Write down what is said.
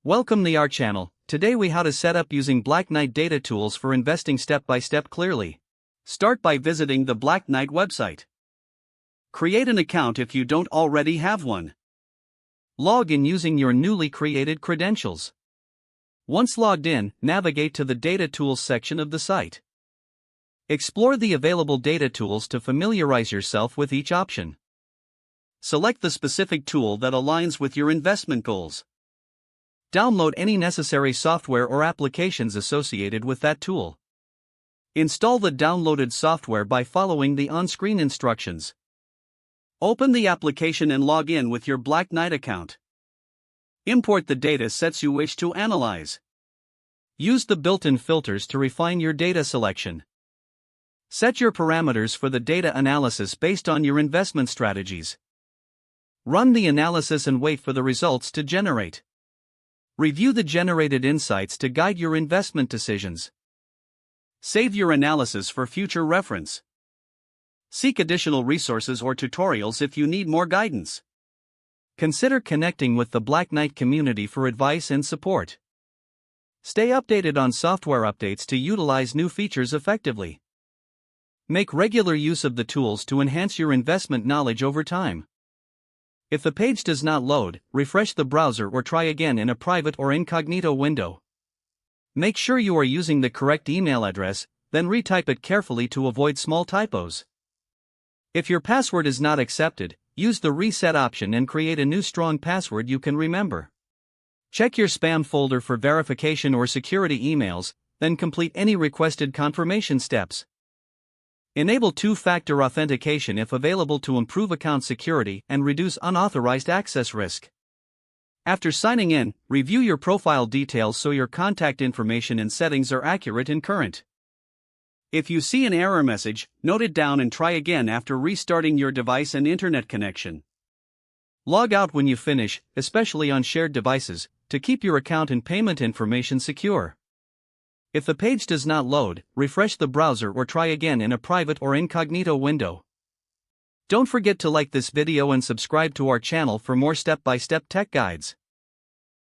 Welcome to our channel. Today we how to set up using Black Knight data tools for investing step by step clearly. Start by visiting the Black Knight website. Create an account if you don't already have one. Log in using your newly created credentials. Once logged in, navigate to the data tools section of the site. Explore the available data tools to familiarize yourself with each option. Select the specific tool that aligns with your investment goals. Download any necessary software or applications associated with that tool. Install the downloaded software by following the on-screen instructions. Open the application and log in with your Black Knight account. Import the data sets you wish to analyze. Use the built-in filters to refine your data selection. Set your parameters for the data analysis based on your investment strategies. Run the analysis and wait for the results to generate. Review the generated insights to guide your investment decisions. Save your analysis for future reference. Seek additional resources or tutorials if you need more guidance. Consider connecting with the Black Knight community for advice and support. Stay updated on software updates to utilize new features effectively. Make regular use of the tools to enhance your investment knowledge over time. If the page does not load, refresh the browser or try again in a private or incognito window. Make sure you are using the correct email address, then retype it carefully to avoid small typos. If your password is not accepted, use the reset option and create a new strong password you can remember. Check your spam folder for verification or security emails, then complete any requested confirmation steps. Enable two-factor authentication if available to improve account security and reduce unauthorized access risk. After signing in, review your profile details so your contact information and settings are accurate and current. If you see an error message, note it down and try again after restarting your device and internet connection. Log out when you finish, especially on shared devices, to keep your account and payment information secure. If the page does not load, refresh the browser or try again in a private or incognito window. Don't forget to like this video and subscribe to our channel for more step-by-step tech guides.